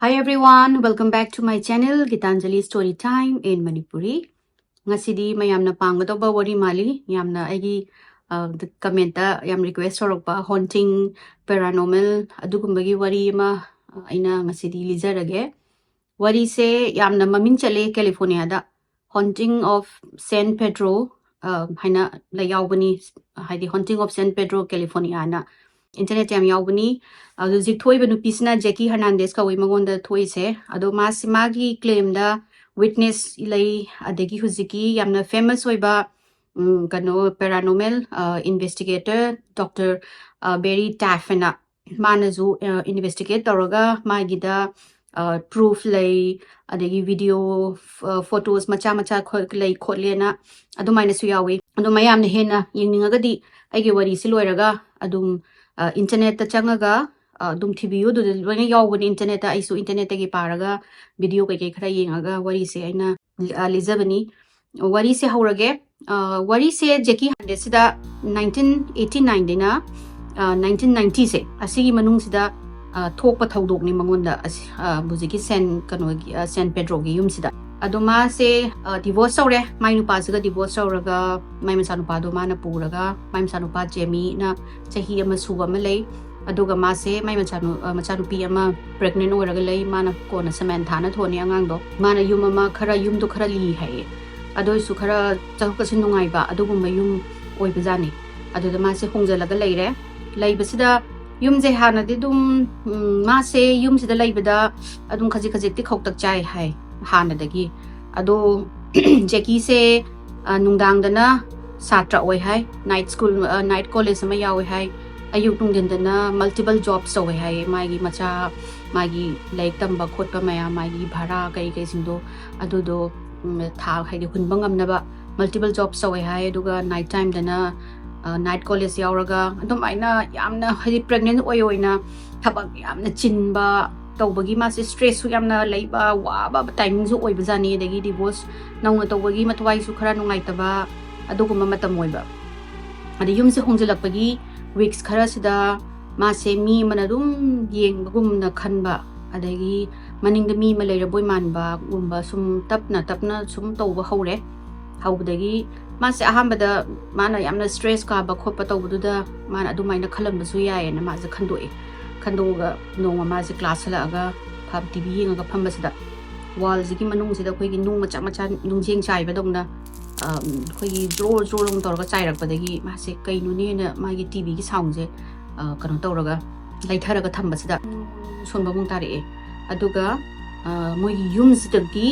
Hi everyone, welcome back to my channel Gitanjali Story Time in Manipuri. Ngasidi mayamna pangatoba wari mali yamna agi comment yam request sorokpa haunting paranormal adugumbagi wari ma aina ngasidi lizarage. Wari se yamna mamin chale California da haunting of San Pedro haina la yawbani haidi haunting of San Pedro California na internet yam yawbani zik thoi banu pisna Jackie Hernandez ka wi magonda thoi se ado magi claim da witness ilai adegi huziki yamna famous oiba kano paranormal investigator Dr. Barry Taffena manazu investigate toroga magida proof lay adegi video photos macha lay khotlena adu maina su yawi adu mayamna hena yingingagadi aigi wari siloiraga adum internet ta changaga dum thibiu du loina yawbani internet ta aisu internet gi paraga video kai khara yengaga wari se aina lizabani wari se haurage wari se Jackie Hernandez sida 1989 dina 1990 se asigi manung sida thokpa thaudok ni mangonda buziki San Pedro gi yum sida adoma se divorce sore mai nupa siga divorce soraga mai masanupa do mana puraga mai masanupa Jamie na chahi ama suba malai aduga ma se mai machanupi ama pregnant oraga lay mana kona Samantha na thoni angang do mana yum ama khara yum do khara li hai adoi su khara chakka sin nungai ba adugumba yum oi bajani aduda ma se hongjalaga leire leibasida yum je hana de dum ma se yum sida leibada adum khaji ti khoktak chai hai hana dagi ado Jackie se nungdang dana satra oi hai night school night college ma yawi hai ayuk nungdin dana multiple jobs oi hai magi macha magi like tamba khotpa maya magi bhara kai sindo ado do tha hai de hunbang amnaba multiple jobs oi hai aduga night time dana night college yauraga adum aina yamna hadi pregnant oina thabak yamna chinba tawbagi ma stress su yamna leiba waba timing su oiba jani degi divorce nauna tawbagi matwai su khara nungai taba aduguma matam oiba adi yum se hongjilakpagi weeks khara sida ma se mi manadum yengbagum na khanba adegi maningda mi ma leiraboi manba gumba sum tapna sum tawba haure haubdagi mase ahambada mana yamna stress ka ba khoppa tawbuda mana adumaina khalamba su yae na ma za khandoga nonga ma se class halaga phab tv yenga phamba sida wall zigi manung sida khoi gi nung macha nungjeng chai ba dongna khoi gi draw long torga chairak badagi ma se kainu ne na ma gi tv gi sound je kano tawraga laitharaga thamba sida sonba mung tari aduga moi gi yum sidagi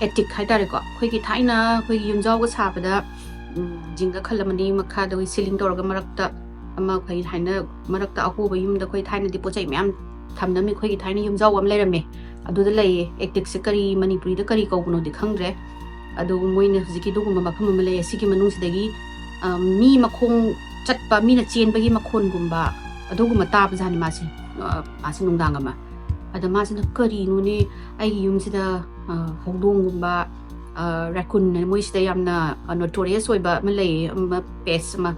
etik haitare ko khoi gi thaina khoi gi yumjaw ga sabada jinga khalamani makha da ceiling torga marakta ama khoi thaina marakta ahuba yumda khoi thaina di pochai myam thamnami khoi gi thaina yumjaw am leirame aduda lei etik se kari Manipuri da kari kawno di khangre adu moine huziki duguma mafam ma lei asigi manung sidagi mi makhong chatpa mi na chen bagi makhon gumba aduguma tab jani masi nungdang ama ada masi na kari no ne ai yum sida hongdong gumba raccoon ne moi sida yamna notorious oiba ma lei pes ma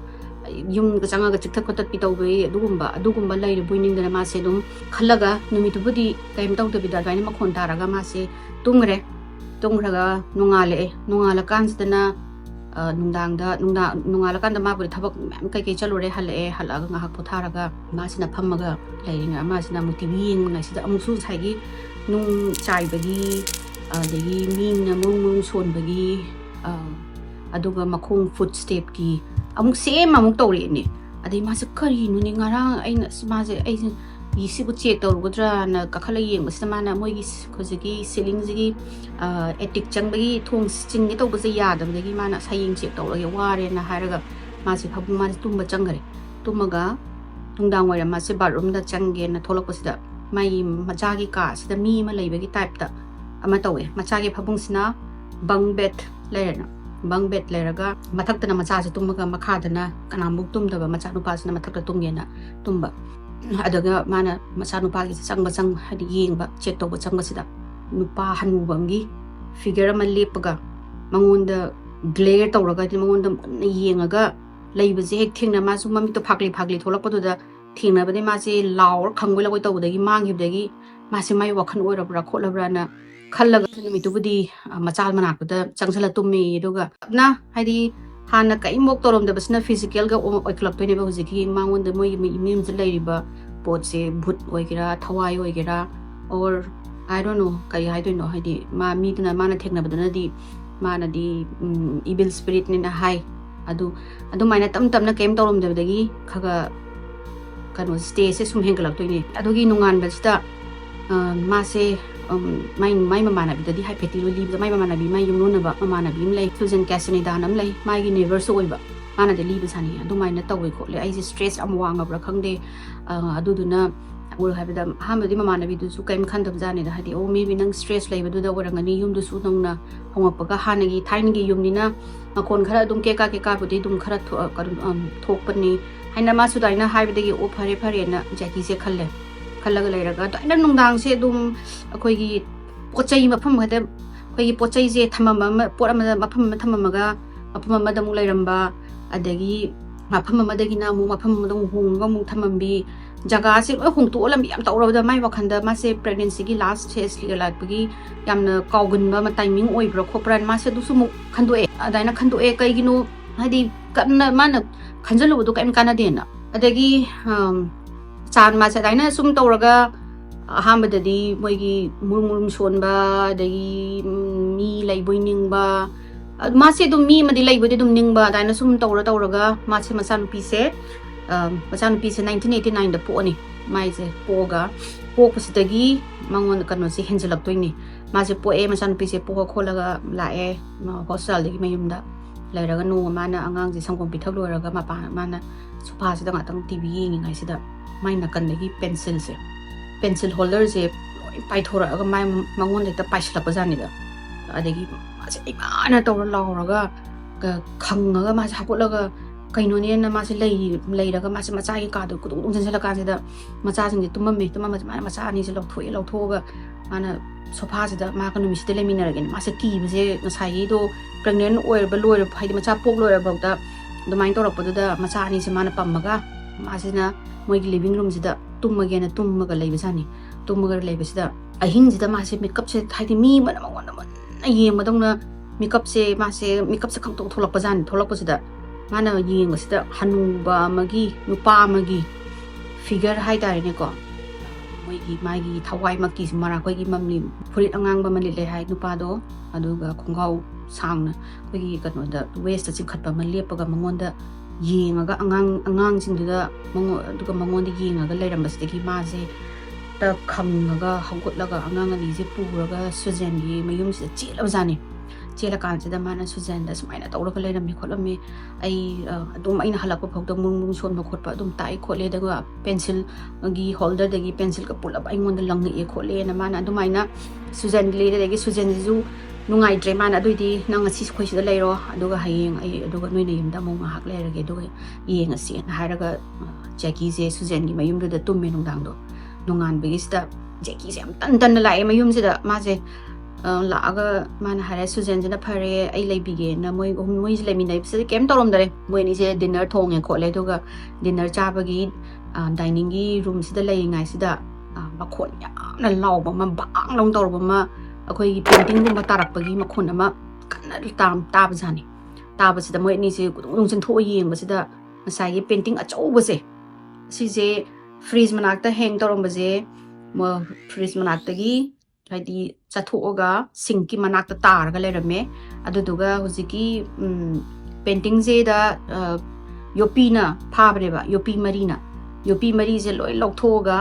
yum ga changa ga chikthak khatat pi tawbe adugumba lei boining da ma se dum khalaga numitu budi kaim taw de bidar gaina makhon taraga ma se tungraga nungala kan sidana nungdang da nungala kan da ma buri thabak mem kai chalure halaga ngahak potharaga ma sina phammaga leiringa ma sina mutibi ngai sida amsu saigi nung chai bagi degi ming na mung son bagi aduga makhong footstep ki amuk same amuk tawri ni adai ma se kari nu ni ngarang aina ma se ai yisi bu check tawrudra na kakhala yeng basna mana moi gi khojigi ceiling jigi etik changbagi thong ching gi tawba se yadam degi mana saying check tawrage ware na haraga ma se phabu ma tumba changgare tumaga tungdang wara ma se bathroom da changge na tholak pasida mai machagi ka sida mi ma leibagi type ta ama tawe machagi phabung sina bang bed leiraga mathakta na macha se tumaga makhada na kanambuk tumdaba macha nupa sina mathakta tumgena tumba adaga mana macha nupa gi chang hadi yengba check tawba changba sida nupa hanubangi figure ma lepaga mangonda glare tawraga di mangonda yengaga leibaje hek thingna ma su mami to phagli tholak paduda thingna bade ma se laur khangoi lagoi tawdagi manghibdagi मासे माई वखन ओइरब्रा खोलब्राना खल्लगा नुमितुबुदी मचाल मनाकदा चंगसला तुम्मे दुगा ना हाइदी हाना कई mock तोरमदबसना physical गा ओइखलक्तोइनेबा हुजिकी मांगोंद मोइ immune लैरिबा पोटसे भूत ओइगेरा थवाई ओइगेरा और I don't know kay haidino haidi ma miduna mana theknabadunadi manadi evil spirit ni na hai adu maina tam na kem torom debdagi khaga kano stay se sum hengalaktoini adugi nungan basita ma se mai mamana bidadi hai petilo libda mai mamana bi mai yumno ba mamana bi mlai fusion casini danam lai mai gi never so oiba mana de liba sani adu maina tawai ko le ai stress am wanga bra khangde aduduna ul habida hamadi mamana bi du su kaim khandam jani da hadi o maybe nang stress lai badu da warangani yum du su nongna hongapaga hanagi thaingi yumnina makon khara dum ke ka budi dum khara thokpani haina ma su daina haibidagi o phare na jaki se khallaga leiraga daina nongdang se dum akoi gi pochai mafam hada koi pochai je thamama porama mafam thamamaga mafam ma da mu leiramba adagi mafam ma dagi na mu mafam ma dong hunga mu thamambi jaga se loi hongtu olam yam tawrada mai wakhanda ma se pregnancy gi last stage li lakpagi yamna kawgun ba ma timing oi bro khopran ma se du su mu khandu e adaina khandu e kai ginu hadi kanna mana khanjalu du kaim kana dena adagi chan ma se daina sum tawraga ahambadadi moi gi murmurum sonba adagi mi laiboi ningba ma se dum mi madi laiboi dum ningba daina sum tawraga ma se masan pi se masan pi se 1989 da po ni mai se poga popasidagi mangon kano se henjalak toini ma se po e masan pi se po kholaga la e hostel dagi mayumda lairaga no mana angang je sangkom pi thak loraga ma pa mana sofa se da ngatang tv yengi ngai se da mai na kan dagi pencil holder je pai thora ga mai mangon de ta paisla pajani da adagi ma se imana tawra lauraga ga khangaga ma se hapolaga kaino ne na ma se leiraga ma se macha gi ka du kudung janjala ka se da macha sing ji tumam ma macha ni se lauthoga mana sofa se da ma kanu mi se le minara gen ma se ki be se ngasai do pregnant oil ba loir phai macha pok loir ba da do main torok podu da macha ni se mana pammaga ma se na moi gi living room se da tummaga na tummaga leiba sani tummaga leiba se da ahing ji da ma se makeup se thai di mi mana mangona na yeng madong na makeup se khang to tholak pa jan tholak pa se da mana yeng se da hanuba magi nupa magi figure hai dai ne ko moi gi mai gi thawai maki mara koi gi mamli furit angang ba mali le hai nupa do aduga khongau sangna koi gi kano da waist chim khatpa ma lepaga mangon da yengaga angang sing da aduga mangon da yengaga leiram basdagi ma se ta khangaga hawgotlaga angang ani je puraga sujan gi mayum se chela jani chela kan se da mana sujan da sumaina tawraga leiram mi kholami ai adum aina halakpa phok da mung son ma khotpa adum tai khole da pencil gi holder da gi pencil ka pula ba ingon da lang e khole na mana adumaina sujan gi le da gi sujan ju nungai dre mana aduidi nang asi khoi sida leiro aduga hayeng ai aduga noina yumda mo nga hak leirage aduga yeng asi na haraga jackie je sujan gi mayum da tumme nungdang do nungan begi sida jackie se am tan la e mayum sida ma je laaga mana hare sujan jana phare ai leibige na moi lemin dai se kem torom dare moi ni se dinner thong e khole aduga dinner chabagi dining gi room sida lei ngai sida bakhon yamna lawba ma bang long torba ma akoi painting gum tarakpagi makhon ama kanna tab jani tab sida moi ni se kudung chen tho yeng ba sida masai gi painting achau ba se si je freeze manakta hang torom ba je mo freeze manakta gi haidi chathoga singki manakta targa lerame aduduga hujiki painting je da yopina phabreba yopi mari je loi lokthoga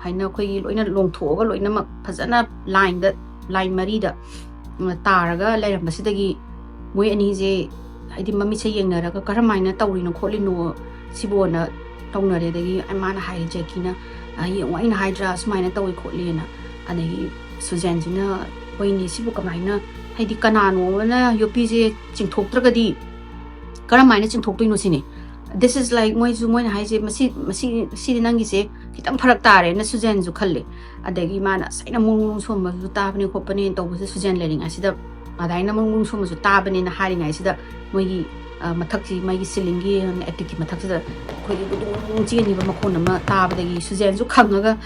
haina khoi loina longthoga loina mak phajana line mari da taraga leiram basidagi moi ani je haidi mami che yengnaraga karamaina tawrino kholino sibona tawnare dagi amana hai je kina ai waina haidra sumaina tawi kholena ani sujan jina poini sibu kamaina haidi kanano na yopi je chingthoktragadi karamaina chingthoktoino sini this is like moi hai je masi nangi se kitang pharak tare na sujan ju khalle adagi mana saina mung som ju tabni khopani to bu sujan lering asida adaina mung som ju tabani na haring asida moi gi mathakji mai silingi atiki mathakda khoi budung cheni ba makhon ma tabadagi sujen su khangaga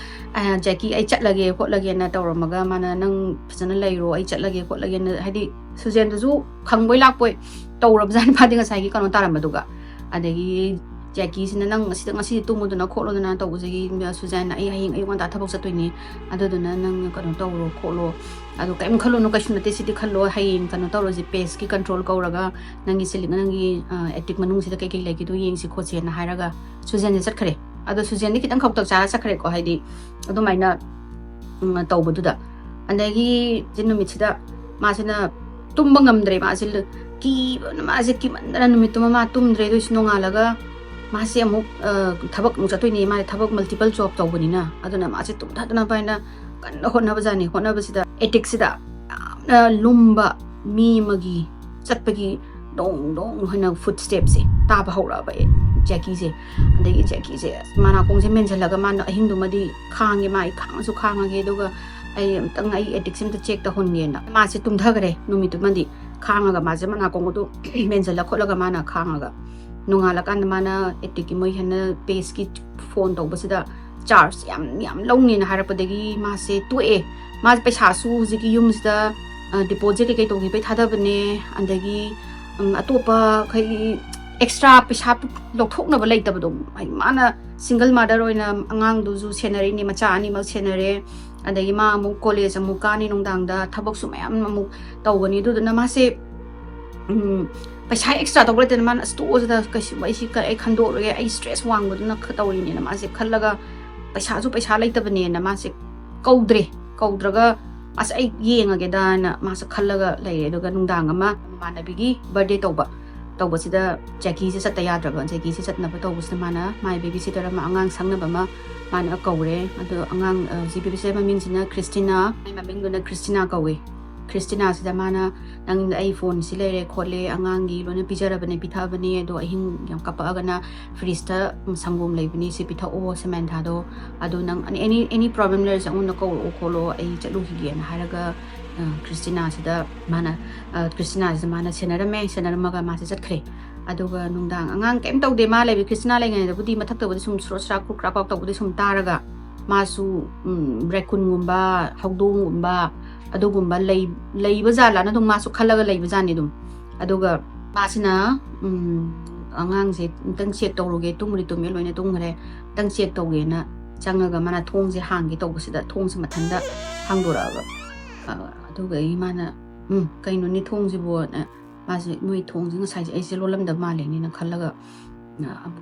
Jackie ai chatlage khotlage na tawramaga mana nang phajana leiro ai chatlage khotlage na hadi sujen du khangboi lakpoi tawrab jan phadinga saigi kanu taramaduga adagi Jackie sina nang ngasi tumuduna kholoduna tawjagi sujen ai hing ai wanda thabok sattoini aduduna nang kanu tawro kholo adu kaim khalo no kaishuna te sidi khalo hain kanu tawro ji pace ki control kauraga nangi siling nangi etik manung sida kai kai legi du yeng si khoche na haraga sujen ji satkhare adu sujen ni kitang khoktak chara sakhare ko haidi adu maina tawbududa andagi jinumit sida masina tumba ngamdre masil ki ki mandara numituma ma tumdre du sinongalaga Masih amuk thabak mu chatoi ni ma thabak multiple job tawbani na aduna ma tum thadna paina kan honna bajani honna basida ethic sida lumba mi magi chatpagi dong hona footsteps se ta ba hora ba Jackie se andagi Jackie se mana kong se menjalaga mana hindu madi khange mai khang su khangage doga ai tang ai ethic sim ta check ta honge na ma se tum thagare numitu mandi khangaga ma je mana kong du menjala kholaga mana khangaga nungalakan mana etiki moi hana pace ki phone tawbasida charge yam longni na harapadagi ma se tue ma paisa su jiki yumsda deposit kai togi pai thadabne andagi atopa khai extra paisa lokthokna ba leitabadum ai mana single mother oina angang du ju senare ni macha ani ma senare andagi ma mu college mu kani nungdangda thabak su mayam mu tawgani du na ma se paisa extra tawre ten man sto da kashi bai shi ka ai khando re ai stress wang bu na khatawri ni na ma se khallaga paisa leitabane na ma se kaudraga as ai yenga ge da na ma se khallaga leire doga nungdang ama manabigi birthday tawba sida Jackie se satya yadraba Jackie se satna ba tawbu sida mana my baby sitter ma angang sangna ba ma mana kaure ado angang GBB se maming sina Christina ai maming do na Christina kawe Christina sida mana nang iPhone silere khole angangi lona pijarabane pithabane do ahin yam kapagana freesta sangom leibani se pitha o samantha do ado nang any problem there is on ko kholo ai chalu hi gen haraga Christina sida mana senarama ma se chatkre aduga nungdang angang kem tawde ma lebi Christina lengai da budi mathak tawde sum sra ku kra kok tawde sum taraga masu rekun gumba hawdong gumba adugumba lei bazala na dum masu khalaga lei bazani dum aduga masina angang se tang check tawruge tumri tumye loine tungre tang check tawge na changaga mana thong se hangi tawbusida thong se mathanda hangdoraga aduga I mana kaino ni thong se bo na masi moi thong se ngasai ai se lolam da male ni na khalaga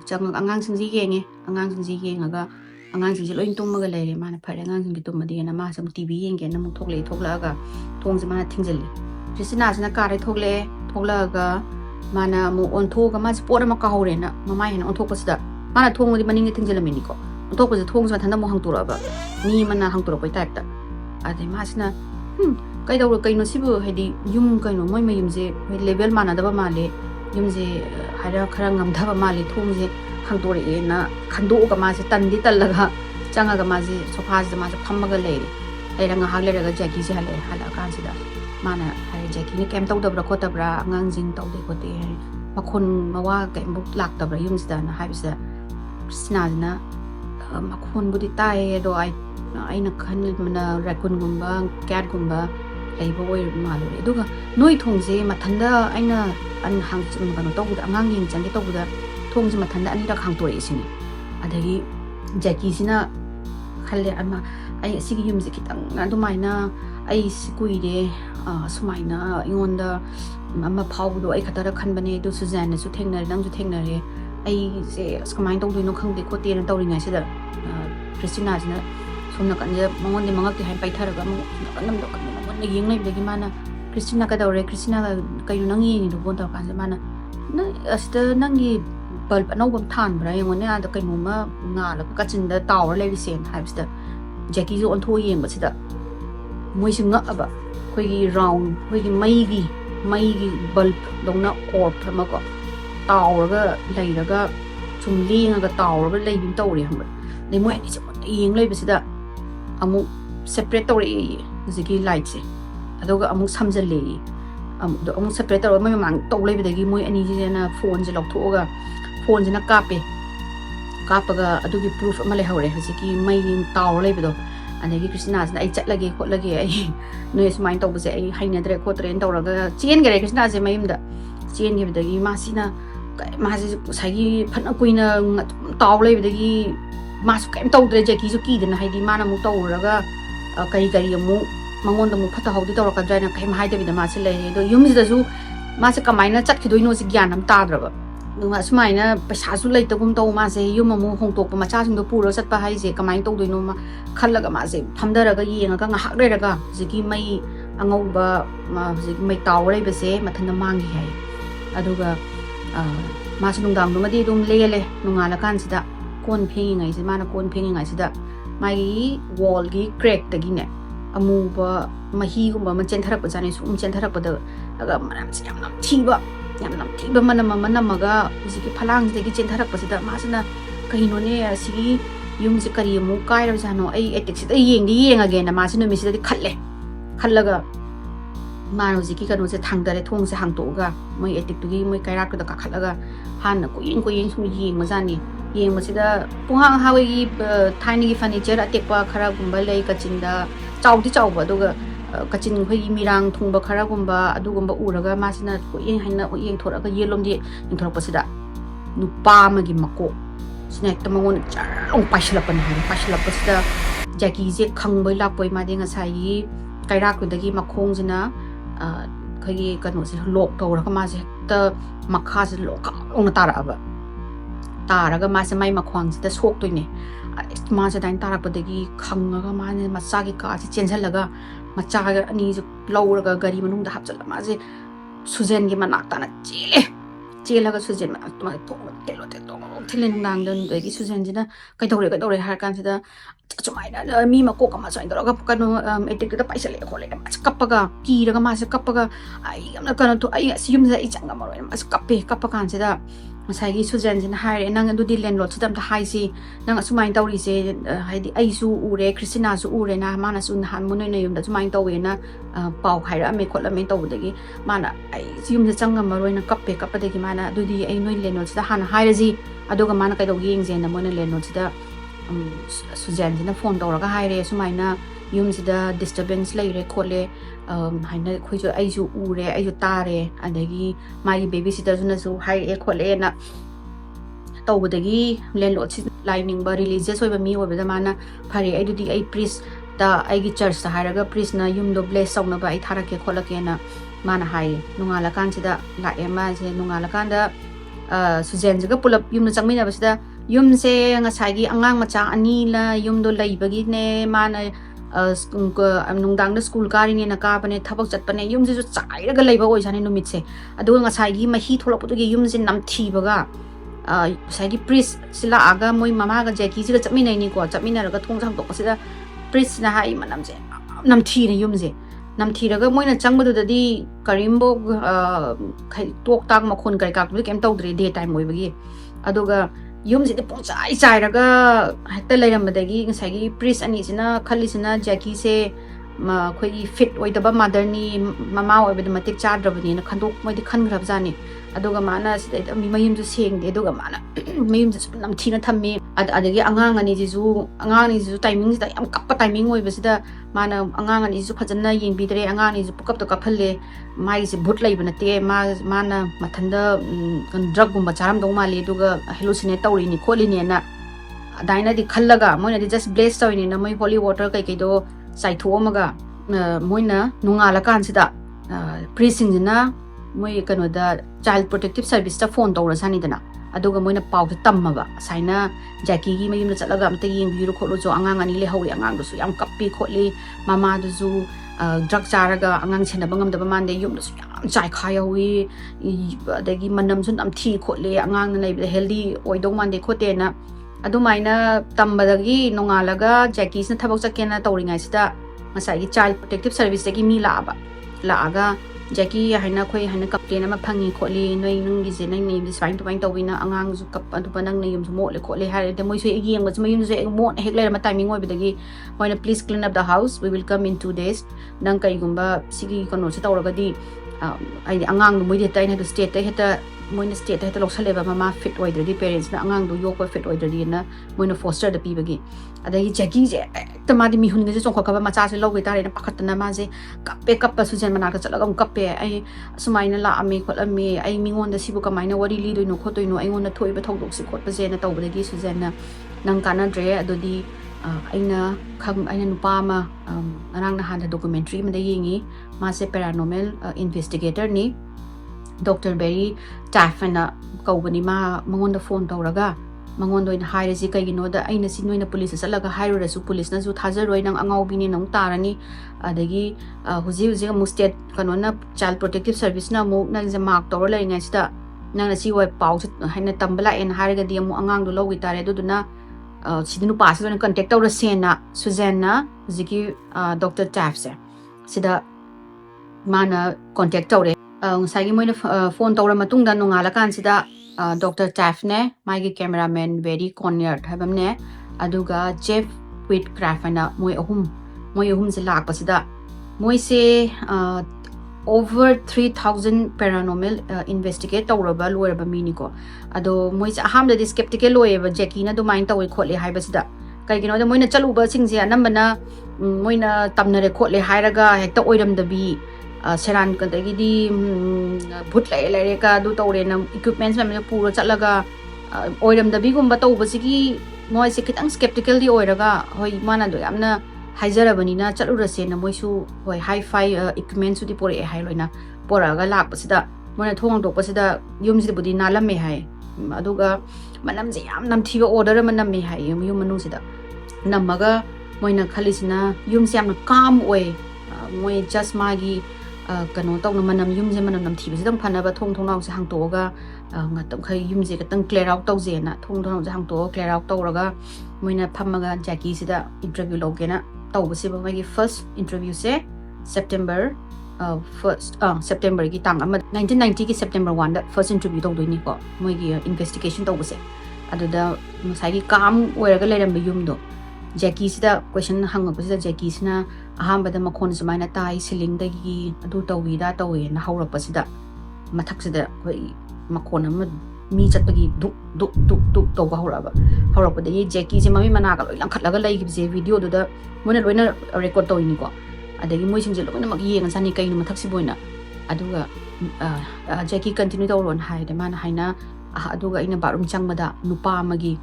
chang angang singji yenge angang singji yengaga angang sing loin tummaga leire mana phare angang sing tumadi na ma sam TV yenge na mu thoklaga thong se mana thingjali Christina sina kare thoklaga mana mu on thoga ma sport ma ka hore na mama hen on thokpasida mana thongodi maning thingjalamini ko on thokpasa thong sa thanda mo hangturaba ni mana hangturapoi type ta ade ma sina kai dawro kai no sibu hedi yum kai no moi mayum je level mana daba male yum je hara khara ngamdaba male thong je hangtore na khando ka ma se tandi talaga changa ga ma je sofa je ma phammaga leire leiranga hagleraga Jackie je hala kan sida mana hari Jackie ni kem tawdabra khotabra angang jing tawde khote makhon mawa kem buk laktabra yum sida na haibisa Christina na makhon budi tai do ai na khan mana rakun gumba cat gumba leibo oi malu duga noi thongje mathanda aina an hang chum kanu tawda angang yin changi tawda thongje mathanda ani rak hang tori sini adagi Jackie sina khalle ama ai sigi yum se kitang adumaina ai sikuire sumaina ingonda ama phawdo ai khatara khanbane do Suzanne su thengnare nang su thengnare ai se skamai tawdu no khangde khote na tawringa sida Christina sina somna kanje mangonde mangak ti hai paitharaga nam do kan mangon ne yeng lai begi mana Christina ka dawre Christina ka kayu nang yi ni do bon taw kan mana na asta nangi bulb anobam than bra yeng ne ada kainu ma nga la ka chinda tawr lai sen haibsta Jackie zo on tho yeng ba sida moi singa aba khoi gi round khoi gi mai gi bulb dongna orb ma ko tawra ga leiraga chum linga ga tawra ga lei bim tawri hamba nei moi ni yeng lai ba sida amu separate tawri zigi light se adoga amu samjale ꯑꯃꯨꯛ separate ꯇꯧꯔꯒ ꯃꯣꯏ ꯃꯃꯥꯡ ꯇꯧ ꯂꯩꯕꯗꯒꯤ ꯃꯣꯏ ꯑꯅꯤꯁꯤꯅ ꯐꯣꯟꯁꯦ ꯂꯧꯊꯣꯛꯑꯒ ꯐꯣꯟꯁꯤꯅ ꯀꯥꯞꯄꯒ ꯑꯗꯨꯒꯤ ꯄ꯭ꯔꯨꯐ ꯑꯃ ꯂꯩꯍꯧꯔꯦ ꯍꯧꯖꯤꯛꯀꯤ ꯃꯩ ꯇꯥꯎꯔ ꯂꯩꯕꯗꯣ ꯑꯗꯒꯤ ꯀ꯭ꯔꯤꯁꯅꯥꯁꯤꯅ ꯑꯩ ꯆꯠꯂꯒꯦ ꯈꯣꯠꯂꯒꯦ ꯑꯩ ꯅꯣꯏ ꯁꯨꯃꯥꯏꯅ ꯇꯧꯕꯁꯦ ꯑꯩ ꯍꯩꯅꯗ꯭ꯔꯦ ꯈꯣꯠꯇ꯭ꯔꯦꯅ ꯇꯧꯔꯒ ꯆꯦꯟꯈꯔꯦ ꯀ꯭ꯔꯤꯁꯅꯥꯁꯦ ꯃꯌꯨꯝꯗ ꯆꯦꯟꯈꯤꯕꯗꯒꯤ ꯃꯥꯁꯤꯅ ꯃꯥꯁꯦ ꯉꯁꯥꯏꯒꯤ ꯐꯅ ꯀꯨꯏꯅ ꯇꯥꯎ ꯂꯩꯕꯗꯒꯤ 마스 게임 떠오드래 제기죠 끼드나 하이디 마나 무 떠오르가 그리 무 망원도 무 파타 하우디 떠오르까지나 게임 하이데비다 마스 레이도 юм지다주 마스 까마이나 짝기도이노지 기안함 따드라가 누가 수마이나 paisasu leitagum tau mase yum amu hongtokpa machasingdo puro chatpa haise kamai tawdoino ma khallaga mase phamdaraga yengaga ngahak leraga jiki mai angauba jiki mai tawrei base mathanda mangi hai aduga masu nungdang dumadi dum lele nungala kansida kon phengi ngai se mana kon phengi ngai sida mai wall gi crack tagine amuba mahi gumba ma chentharak jane sum chentharak pada aga manam siam nam thiba yamnam thiba manamaga jiki phalang jiki chentharak pasida masina kahino ne asigi yum se kari mu kai ra jano ai etik sida yenga ge na masina mi sida khallaga mano jiki kanu se thangdare thong se hangtoga moi etik tugi moi kairak da ka khallaga han ko yin sum yeng majani yeng masida punghang hawi tiny furniture atekpa khara gumba lei kachinda chawdi chawba duga kachin khoi mirang thungba khara gumba adugumba uraga masina ko yeng haina o yeng thoraga yelomdi thorok pasida nupa magi mako snack tamangon charong paishlapan pasida jaki je khangboi lakpoi made ngasai kairak dagi makhong jina khagi kanu se lok tawraga mase ta makha se lok ong taraba taraga mase mai makhwang sida sok toine mase dain tarakpadagi khangaga mane machagi ka se chenjalaga machaga ani ju lauraga gari manungda hapchala mase sujen gi manakta na chelaga sujen ma to telo thilen nangdan degi sujen jina kaidore har kan sida chumaina mi ma ko kama chain doroga kanu etik da paisale khole mas kappaga kiraga mase kappaga ai amna kanu to ai asiyum za ichanga maroi mas kappa kan sida masai sujan jin haire nang adu di landlord sudam ta haisi nang asumai tawri se haidi ai su ure kristina su ure na mana sun han munoi na yum da sumai tawe na pau khaira me khotla me tawdagi mana ai siyum da changa maroi na kappadagi mana adu di ai noi landlord sida han hairaji aduga mana kai dogi yeng na mona landlord sida sujan jin phone tawraga haire sumai na yum sida disturbance leire khole haina khoijo aisu ure aisu tare adagi mai baby sitter juna su hai e khole na tawdagi landlord si lining ba religious oiba mi oiba da mana phari ai dudi ai priest da ai gi church da haraga priest na yum do bless sauna ba ai tharake kholake na mana hai nungala kan sida la ema je nungala kan da sujan jaga pulap yum na changmina ba sida yum se ngasagi angang macha ani la yum do laibagi ne mana nungdang da school kari ne na ka bane thabak chatpane yum je chairaga leiba oi sane numit se adu ngasai gi mahi tholapudagi yum je namthi baga sai gi priest sila aga moi mama ga jaki ji ga chapminai ni ko chapmina raga thongjang to pasida priest na hai manam je namthi ne yum je namthi raga moi na changbadu dadi karimbo tok tak makhon kai kak kem tawdre day time oi bagi aduga yum je pongchai raga heta leiramdagi ngasai priest ani sina khalisina jaki se ma khoi fit oidaba mother ni mama oibada matik chadrabani na khandok moi di khangrab jani aduga mana sida mi mayum ju sengde aduga mana mayum ju nam thina thammi adagi angang ani ju timing sida yam kappa timing oibasida mana angang ani ju phajana yengbidre angang ani ju pukap to kaphalle mai se bhut leibana te mana mathanda drug gumba charam dong mali aduga hallucinate tawri ni kholi ni na adaina di khallaga moina di just bless tawini na moi holy water kai do sai thomaga moina nungala kan sida priesting jina moi kano da child protective service ta phone tawra sani dana aduga moina pau tammaga saina jaki gi mayum da chalaga amta yeng biru kholo jo angang ani le hauri angang du su yam kappi kholi mama du ju drug charaga angang chena bangam da mande yum du su yam chai khayawi adagi manam sun am thi khole angang na nei healthy oidong mande khote na adumaina tambadagi nongalaga jaki sna thabak chakena tawringai sida ngasai child protective service dagi mi laaga jaki haina khoi haina complain ama phangi kholi noi nungi je nai nei fine to fine tawina angang ju kap adu panang nei yum mo le khole ha de moi se yeng ma yum je mo hek le ma timing oi bidagi moina please clean up the house we will come in 2 days nang kai gumba sigi kono se tawraga di ai angang du moi de tai na du state ta heta moi na state ta heta loksale ba mama fit oidredi parents na angang du yok fit oidredi na moi na foster da pi bagi adagi Jackie je ta ma di mi hun ge chong khaba macha se logai tare na pakhat na ma je kappe su jen mana ka chalaga kappe ai sumai na la ami khol ami ai mingon da sibu kamai na wari li do no khotoi no ai ngon na thoi ba thok dok si khot ba je na tawba gi su jen na nang kana dre adodi aina khang aina nupa ma arang na han documentary ma da yingi ma se paranormal investigator ni Dr. Berry Taffana kaubani ma mangon da phone tawraga mangon doin haire ji kai no da aina si noina police salaga hairo rasu police na ju thazaroi nang angau bini nang tarani adagi huji mu state kanona child protective service na mu nang je mark tawra lai ngai sta nang na si wai pau haina tambala en haire ga di mu angang do logi tare du na sidinu pas do contact tawra sena Suzanna ziki Dr. Taff se sida mana contact tawre sagi moina phone tawra matung da nongala kan sida Dr. Taff ne my cameraman very cornered habamne aduga Jeff Whitcraft na moi ahum se lak pasida moi se over 3000 paranormal investigate tawraba loiraba mini ko ado moi se aham da skeptical loyeba Jackie na do mind tawi khole haibasida kai gino da moina chaluba singje anambana moina tamnare khole hairaga hekta oiram da bi seran kadagi di bhut lai ka du tawre na equipments ma puro chalaga oiram da bigum ba tawba sigi moi se kitang skeptical di oiraga hoi mana do yamna haizarabani na chalura se na moi su hoi hi fi equipments su di pore hai loina poraga lak pasida moina thong tok pasida yum si budi na lamme hai aduga manam je yam nam thiba order manam me hai yum manu sida namaga moina khalisina yum se yam calm oi moi just magi kano tau na manam yum je manam nam thibi sidang phana ba thong naw se hang to ga ngatam khai yum je ka tang clear out tau je na thong naw je hang to clear out tau raga moina phamaga Jackie sida interview logena tau ba se ba magi first interview se September September gi tang ama 1990 ki September 1 da first interview tau doi ni ko moi gi investigation tau ba se adu da sai gi kam oiraga leram ba yum do Jackie sida question hang up sida Jackie sina ahamba da makhon sumaina tai siling da gi adu tawi da tawi na hawra pasida mathak sida koi makhon am mi chat gi duk to ba hawra pa da ye Jackie je mami mana ga loi lang khat laga lai gi je video do da mona loina record to ni ko adagi moi sing je loina mak yeng sani kai no mathak si boina aduga Jackie continue to ron hai da mana haina aduga ina barum changmada nupa magi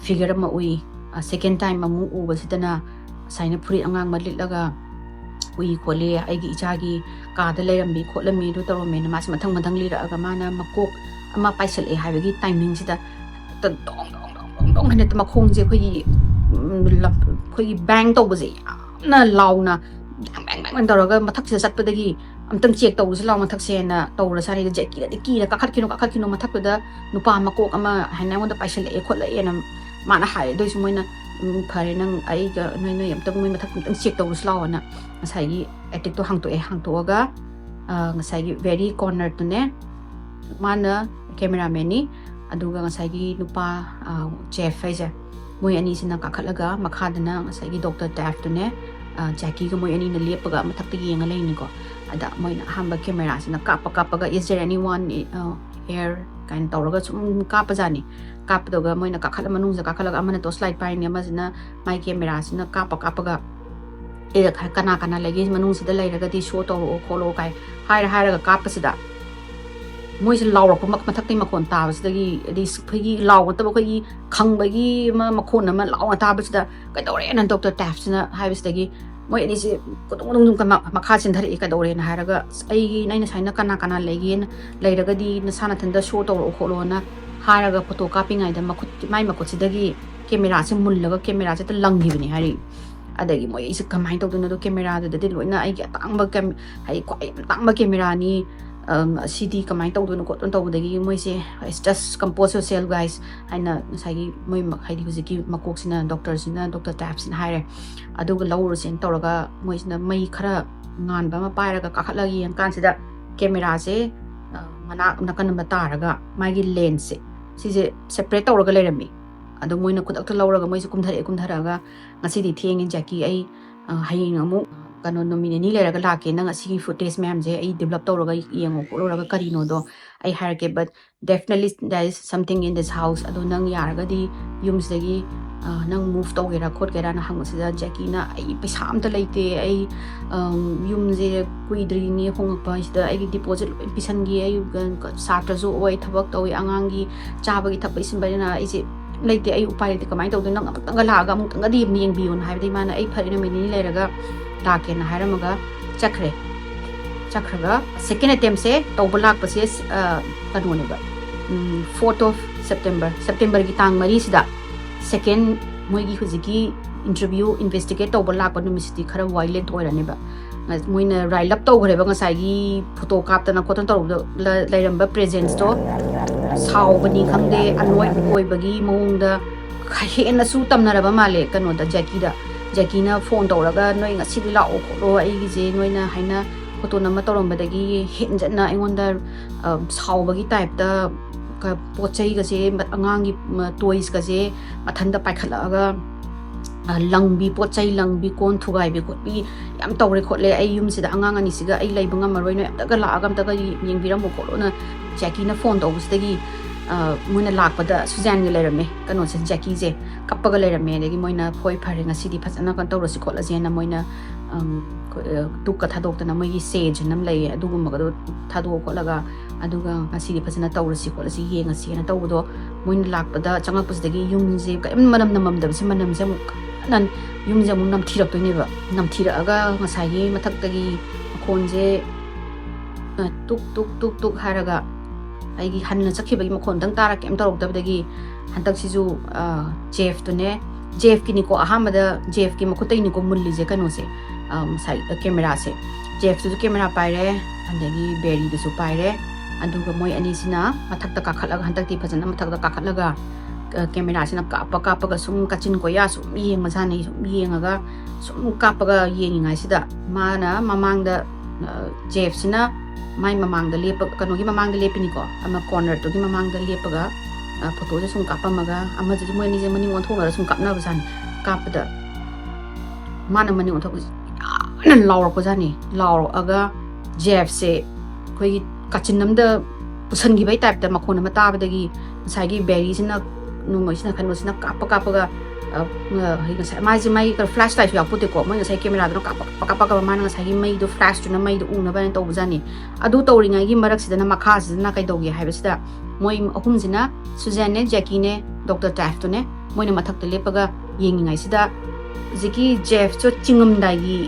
figure ma ui second time amu uba sidana saina puri angang madlit laga ui khole aigi ichagi ka da leirambi kholami do tarome na mas mathang lira aga mana makok ama paisal e haibagi timing sida ta dong hane ta makhong je khoi bang to baje na launa bang taraga mathak se satpadagi amtang check to se law mathak se na tawra sari da Jackie da ki da kakhat kino mathak da nupa makok ama hana mo da paisal e khola e na mana hai doi su moina phare nang ai ga noi yam tang moi mathak tang check to slaw na ngasai gi attic to hang to ga ngasai gi very corner to ne mana cameraman ni aduga ngasai gi nupa chef faise moi ani sina kakhatlaga makhadana ngasai gi Dr. Taff to ne Jackie ga moi ani na lepaga mathak ta yenga lai ni ko ada moi na hamba camera sina kapa ga is there anyone here kain tawraga sum kapa jani kapdoga moina kakhala manung ja kakhala amana to slide pai ni amazina my camera sina kapa ga e kana lagi manung sida lai raga di show to kholo kai haira ga kapa sida moi se law ko mak mathak ti makon ta sida gi di phigi law ta ba gi khang ba gi makon ma law ta ba sida kai dore nan Dr. Taff sina hai sida gi moi ni se kudung ka makha chin thari ka dore na hairaga ai gi naina saina kana lagi lai raga di na sana thanda show to kholo na hairaga photo copying ai da mai makot sidagi camera se mullaga camera se ta langi bini hari adagi moi is kamai to do camera da de loina ai ga tangba hai kwai tangba camera ni CD kamai to do ko ton to dagi moi se it's just compose yourself guys aina sagi moi hai di huziki makok sina Dr. Taff sina haire aduga lawur sen tawraga moi sina mai khara ngan ba ma pairaga kakhatlagi yang kan sida camera se mana nakan ba taraga magi lens se sije separate tawraga lerami ado moina kudak to lawraga moi se kumtharaga ngasi di theng Jackie ai haing amu kano nominee leraga lake nang asigi footage ma'am je ai develop tawraga yengo koloraga karino do ai harke but definitely there is something in this house ado nang yaraga di yums dagi nang move tawgera khotgera na hangusida Jackie na ai paisa amta leite ai yumje kuidri ni hongpa isda ai deposit pisangi ai satra zo oi thabak tawi angangi chabagi thapai sinbarina ai je leite ai upai te kamai tawdu nang amtanga laga amtanga di miyeng biyon haibdi mana ai phari nominee leraga lake na haramaga chakraga second attempt se tawbalak pase kanu ne ba 4th of September gi tang mari sida second moigi hujiki interview investigate tawbalak pa numisiti khara violent oirane ba moina rile up tawgre ba ngasai gi photo kapta na khoton taw lairamba presence to saubani khangde anoi oi bagi mongda khena su tamnaraba male kanu da Jackie na phone tawraga noi ngasi di lao kholo ai gi je noi na haina photo nama tawrambadagi henjana aingonda saubagi type da ka pochai ga je angangi toys ga je mathanda paikhala langbi pochai langbi kon thugai bi khotbi yam tawre khotle ai yum sida angang ani siga ai leiba ngamaroi no amta ga la agam ta ga yengbiram kholo na Jackie na phone tawbusdagi moina lakpada Suzanne ga lerame kano se Jackie je kappaga lerame degi moina phoi phare nga sidi phasana kan tawrosi khotla je na moina tukka thadok na moi sage nam lei adugum ga thadok kholaga aduga asidi phasana tawrosi khotla si yenga si na tawdo moina lakpada changapusdagi yum je ka manam namam da se manam se nan yum je mun nam thirak toine ba nam thiraga ngasai gi mathak tagi khonje tuk haraga aigi hanna sakhi bagi makhon dang tara kem tarok dabdagi hantak sizu Jeff to ne Jeff ki ni ko ahamada Jeff ki makhutai ni ko mulli je kanu se sai camera se Jeff to camera paire andagi Barry du su paire aduga moi ani sina mathak ta kakhatlaga hantak ti phajana mathak ta kakhatlaga camera sina kappa ga sum kachin ko ya sum yeng masani sum yengaga sum kappa ga yengingai sida mana mamangda Jeff sina mai mamang da lepa kanu gi mamang da lepini ko ama corner to gi mamang da lepaga photo je sum kapamaga ama je moi ni je mani on thona sum kapna basan kapda mana mani on thok na laur ko jani laur aga Jeff se koi kachinam da pusan gi bai type da makhon ma ta badagi sai gi Barry sina no mo sina kanu sina kapaga mai je mai ka flashlight ya puti ko mai sai camera da kapaka mana sai gi mai do flash na mai do una ba to bujani adu tawringa gi marak sida na makha sida na kai dogi haibasida moi ahum jina Suzanne ne Jackie ne Dr. Taft ne moi na mathak te lepaga yengingai sida ziki Jeff cho chingam dai gi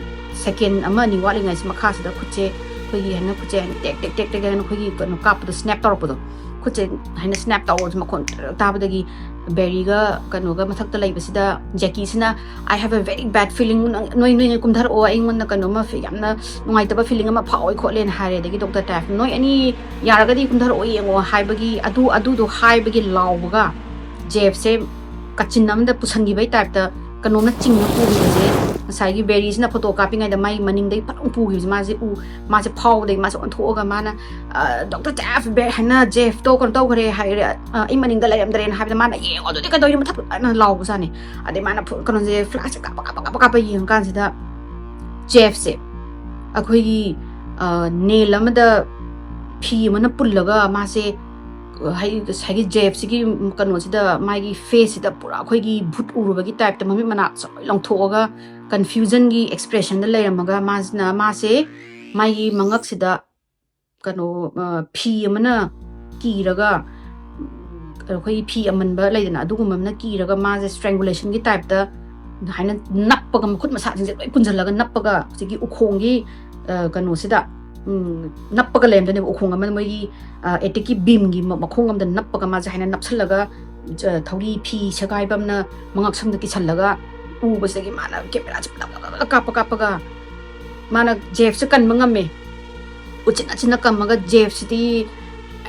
second ama ni wali ngai makha sida khuche khoi gi hana khuche tek na khoi gi no kap do snap tor podo khuche hana snap tor ma khon tabadagi Barry ga kanu ga mathak ta leibasida Jackie sina I have a very bad feeling noi kumthar o aingon na kanu ma yamna ngai ta ba feeling ama phawai kholen hare dagi Dr. Taft noi ani yaraga di kumthar o yengo haibagi adu do haibagi lawga Jeff se kachinam da pusangi bai type ta kanu na chingna pu gi je sai gi Barry sina photo copy ngai da mai maning dai patong pu gi ma je phaw dai ma on tho ga mana Dr. Taft be hana Jeff to kon to gre haire ai maning da layam dren ha mana yeng odu ka do yum thap na law bu sani ade mana kon je flash ka yeng kan sida Jeff se akhoi gi nail am da phi mana pullaga ma se hai Jeff sigi kanu sida mai face sida pura khoi gi bhut urubagi type ta mami mana long thoga confusion gi expression da leiramaga ma se mai mangak sida kanu phi amana kiraga khoi phi amanba leidana adugum amna kiraga ma se strangulation gi type ta haina nappaga makhut masa jing loi punjalaga nappaga sigi ukhong gi kanu sida nappaga lem da ne ukhong amana moi etiki beam gi makhong am da nappaga ma haina napsalaga thori phi sagai bamna mangak sam da ki sallaga ubasagi mana camera kappaga mana Jeff se kan mangame uchina kamaga Jeff city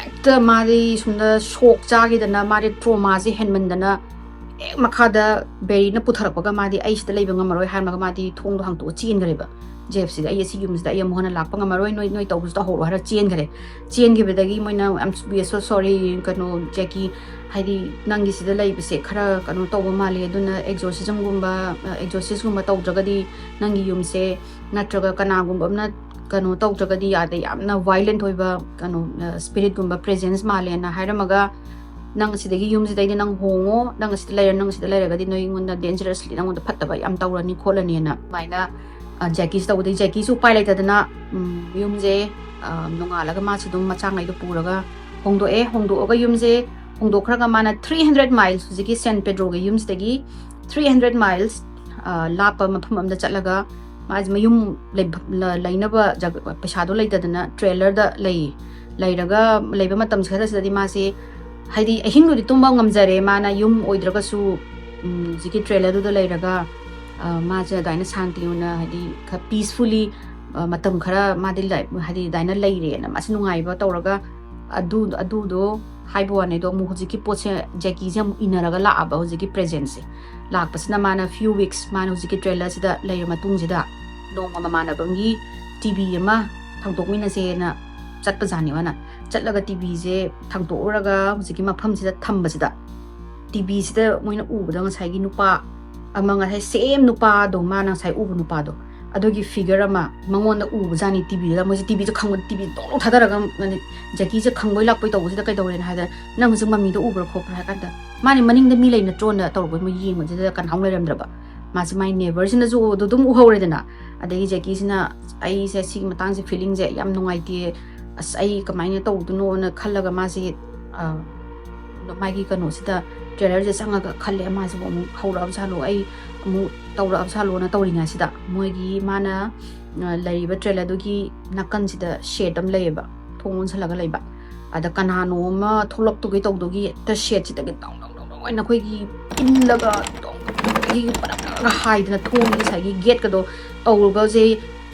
actor mari sunda shock jagi dana mari trauma ji henmandana makada Barry na putharakpaga madi ai sida leiba ngamaroi harmaga madi thong do hangto chin gareba Jeff sida ai si yums da ai mohana lakpa ngamaroi noi tawus da horo hara chen gare chen gi bedagi moina I'm so sorry kano Jackie haidi nangi sida laibase khara kanu tawba male aduna exorcism gumba tawdragadi nangi yumse natraga kana gumba na kanu tawdragadi yade yamna violent hoiba kanu spirit gumba presence male na hairamaga nang sidagi yum sidai nang hongo nang sida laira gadi noi ngunda dangerously nang ngunda phattaba yam tawrani kholani na maina Jackie tawdi Jackie su pai laitadana yumje nongalaga ma sidum machangai do puraga hongdo yumje hongdo khraga mana 300 miles hujiki San Pedro ga yums dagi 300 miles lapa mafam amda chatlaga ma mayum lainaba paisa do laitadana trailer da lairaga leiba matam khara sidadi ma se haidi ahinglu di tumba ngamjare mana yum oidraga su hujiki trailer do lairaga maja daina shanti una hadi ka peacefully matam khara madi hadi daina laire na mas nungai ba tawraga adu do haibo ane do mu hujiki poche Jackie jam inaraga la aba hujiki presence lak pasna mana few weeks mana hujiki trailer sida lair matung sida nong mana bangi TV ma thangtok mina se na chatpa jani wana chatlaga TV je thangtok uraga hujiki mafam sida thamba sida TV sida moina ubada ngasai gi nupa amanga hai same nupa do mana sai ubu nupa do adogi figure ama mangonda ubu jani TV da mo TV jo khang TV dong thadaraga Jackie je khangoi lakpoi to sida kai dawren hada nang jung mami do ubu khopra ha kanda mani maning da mi leina tron da tawbo mo yeng mo da kan hang leram draba ma se my neighbor sina jo do dum u hore dana adegi Jackie sina ai se sig matang se feeling je yam nungai ti as ai kamaina to du no na khallaga ma se no mai gi kanu sida trailer je sanga ga khalle ma se mo hawra chalo ai mu tawra chalo na tawringa sida moigi mana laiba trailer do gi nakan sida shed am laiba thongon salaga laiba ada kanano ma tholok to gi taw do gi ta shed sida gi tong ai na khoi gi illaga tong gi para haidna thong gi sai gi gate ka do tawruga je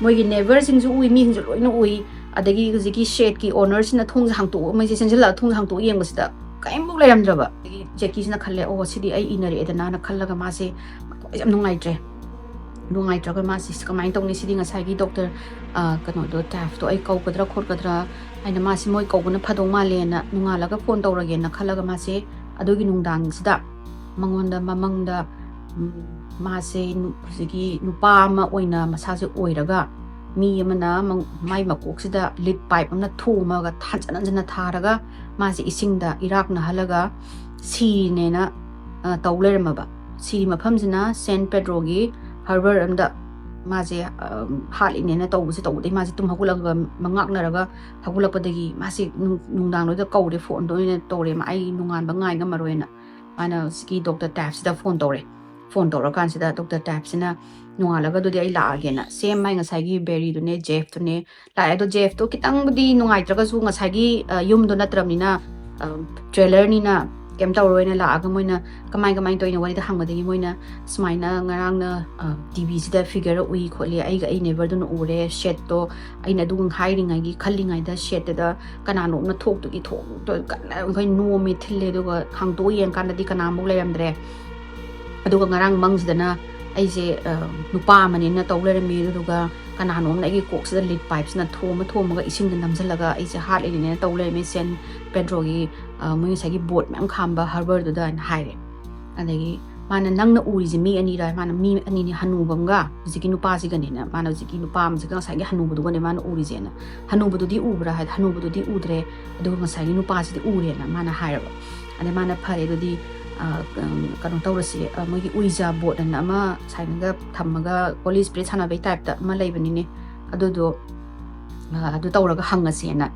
moigi neighbor sing ju ui mi sing ju loina ui adagi gi shed ki owner sina thong hang to mai je senjala thong hang to yeng sida kaim buk layam draba Jackie sina khalle o sidi ai inari edana na khallaga ma se yam nungai tra ma se kamai tong ni sidi ngasai gi doctor kano do taf to ai kau kadra khor kadra aina ma se moi kau na phadong ma le na nunga laga phone tawrage na khallaga ma se adogi nungdang sida mangonda mamangda ma se sigi nupa ma oina masa se oiraga mi amana mai makok sida lip pipe amna thuma ga thanjana tharaga ma se isingda irak na halaga si ne na tawlerma ba si mafam jina San Pedro gi harbor amda ma se hali ne na tawu se tawu dei ma se tum hagulaga mangak naraga hagulapadagi ma se nungdang lo da kawre phone do ne tore ma ai nungan ba ngai ngamaroina ana ski doctor taps da phone tore kan sida doctor taps na nungalaga do di ai la agena same mai ngasai gi berry do ne Jeff to ne la do Jeff to kitang budi nungai traga su ngasai gi yum do natramnina trailer ni na kem tawroina la aga moina kamai toina wani da hangmadagi moina smaina ngarang na TV sida figure ui kholi ai ga ai never do no ure shed to ai na dung hiring gi khallingai da shed da kanano na thok to gi thok to kana khoi no mi thille do ga hang to yen kan di kana muk leramdre adu ga ngarang mang sida na ai je nupa mani na tawler mi do ga kanano na gi kok sida lead pipes na thoma ga ising da namjalaga ai je hat le ne tawler mi San Pedro gi moi sagi boat mam khamba harbor do da haire adagi mana nangna uri je mi ani ra mana mi ani ni hanubam ga jiki nupa ji gane na mana jiki nupa am jiga sagi hanubu do gane mana uri je na hanubu do di ubra ha hanubu do di udre adu ma sagi nupa ji di ure na mana haire ane mana phare do di kanu tawrasi moi gi uija boat na ma sainaga thamaga police spirit hana bai type ta ma laibani ne adu tawraga hangase na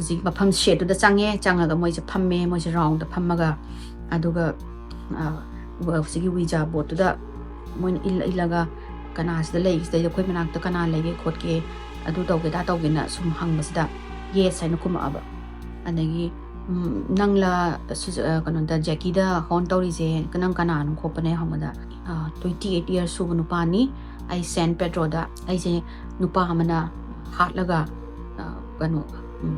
zik mafam shed da changaga moi je phamme moi je round da phammaga aduga sigi wija bot da moi ilaga kana sida lei sida khoi manak ta kana lege khotke adu tawge da tawge na sum hangbasida yes saina kuma aba anagi nangla kana da Jackie da hon tawri je kanang kana nu khopane hamada 28 years su nu pani ai San Pedro da ai je nupa hamana hatlaga kanu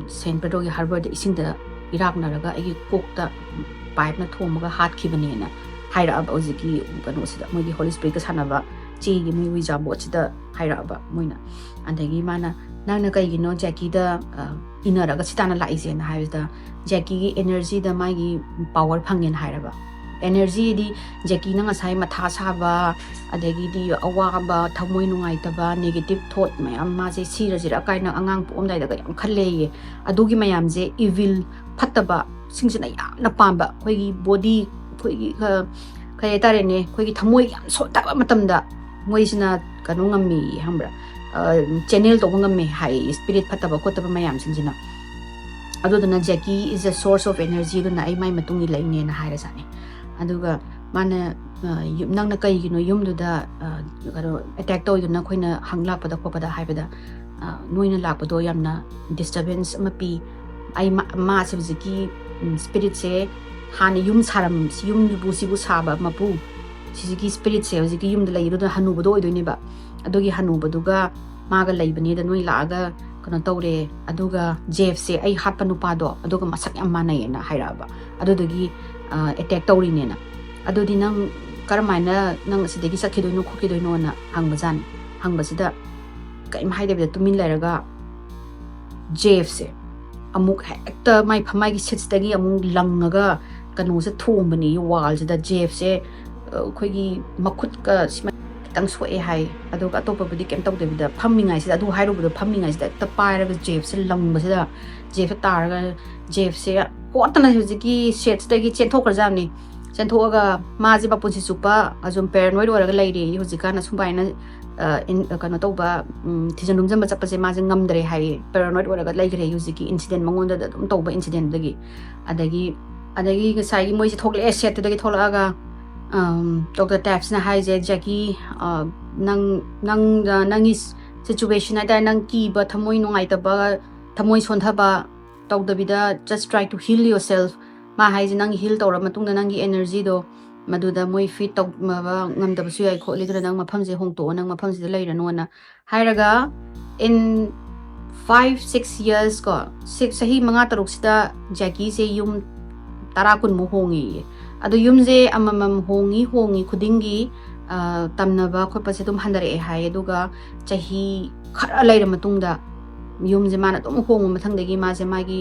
San Pedro gi harbor da ising da irak naraga ai kok da pipe na thomaga hat khibane na haira ab oziki kanu sida moi gi holy spirit ka sanaba chi gi mi wija bo chida hairaba moina adagi mana nangna kaigino Jackie da inaraga sitana laise na haibda Jackie gi energy da magi power phangin hairaba energy di Jackie na ngasai matha saba adagi di awaba thamoi nungai taba negative thought mayam ma je sirajira kaina angang pom dai daga yam khalleye adugi mayam je evil phattaba singsina yamna pamba khoi body khoi kaya tare ne khoi thamoi yam so taba matamda moisina kanu ngami hambra channel to ngami hai spirit phattaba khotaba mayam singsina aduduna Jackie is a source of energy duna ai mai matungi laine na haira sane aduga mana nangna kaigino yumduda karo attack to yuna khoina hangla pada khopada haibada noina lakpado yamna disturbance amapi ai ma sebjiki spirit se hani yum saram yum bu sibu saba mapu sijiki spirit se hojiki yum da laido hanu bodo oidoni ba adogi hanu boduga maga laibani da noi laaga kana tawre aduga Jeff se ai hatpa nupa do aduga masak yam manai na hairaba adugi attack tawri ne na adudi nang karmaina nang sidegi sakhidoino khokhidoino na hangbajan hangbasida kaim haidebe tumin lairaga Jeff se amuk hekta mai phamai gi sitstagi amuk langaga kanu se thombani wall da Jeff se khoigi makhut ka tang soe hai aduga atopa budi kem tawdebida phammingai sida adu hairubudo phammingai sida ta pairaga Jeff se langbasida Jeff taraga Jeff se hotana hujiki set stagi chenthokrajamni chenthooga maji bapunsi supa azum paranoid waraga laire hujikana sumbaina kano tawba thijanum jamba chapase maji ngamdre hai paranoid waraga laigre hujiki incident mangonda dum tawba incident dagi adagi sai moi thokle set dagi tholaga Dr. Taps na hai je Jackie nang is situation ada nang ki ba thamoi nungai ta ba thamoi sontha ba tawdabida just try to heal yourself ma hai je nang heal tawra matungda nang gi energy do maduda moi fit taw ma ngamda ba su yai kholi dra nang mafam je hongto nang mafam je laira no na hairaga in 5-6 years ko 6 sahi manga taruk sida Jackie se yum tarakun mo hongi adu yum je amamam hongi khudingi tamnaba khotpa se dum handare hai aduga chahi khara laira matungda yum je mana dum hong mathangdagi ma je magi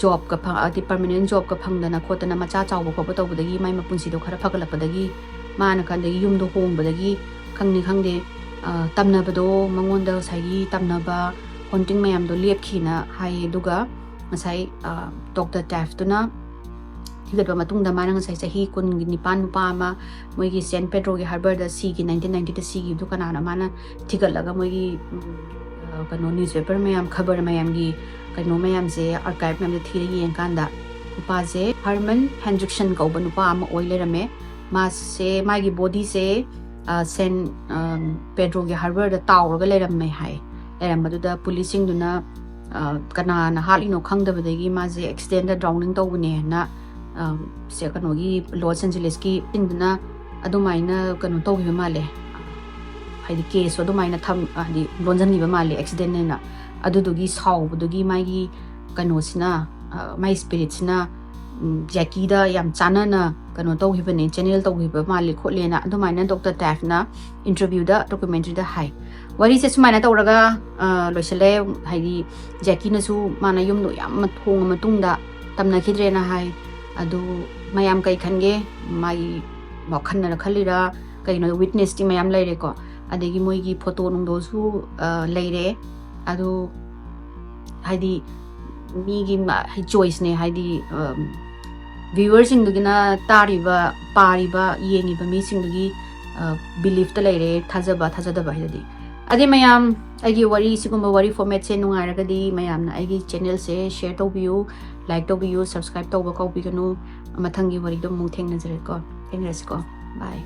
job ka ati permanent job ka phangdana khotana macha chawba khopa tawbadagi mai mapunsi do khara phagalappadagi mana kandagi yum do hongbadagi khangni khangde tamnabado mangonda sagi tamnaba haunting mayam do lepkhina hai aduga masai Dr. Taft tuna higatba matungda mana ngasai sahi kun nipan nupa ama moigi St. Pedro gi harbor da sigi 1990 da sigi du kana mana thigalaga moigi kano newspaper mayam khabar mayam gi kano mayam je archive mayam de thiri yen kanda nupa je Herman Hendrickson kauba nupa ama oilerame ma se magi body se St. Pedro gi harbor da tawraga leram hai leram da policing duna kana na halino khangdabadagi ma je accident da drowning tawbune na se kanogi Los Angeles ki induna adumaina kanu tawgiba male haidi case adumaina tham adi lonjangiba male accident na adudugi sawbudugi magi kanu sina my spirit sina Jackie da yam chana na kanu tawgiba ne channel tawgiba male kholena adumaina Dr. Taft na interview da documentary da hai wari se sumaina tawraga loisale haidi Jackie na su mana yumno yam mathong matungda tamna khidre na hai adu mayam kai khange mai wakhanna khalira kaino witness ti mayam laire ko adegi moi gi photo nung do su laire adu haidi mi gi choice ne haidi viewers sing dugina tariba pariba yengi ba mi sing dugi belief ta laire thajaba thajada ba hidi ade mayam agi wari sigumba wari format se nungai ragadi mayam na agi channel se share to view like to view subscribe to ba ko bi kanu mathangi wari dum mung theng na jare ko bye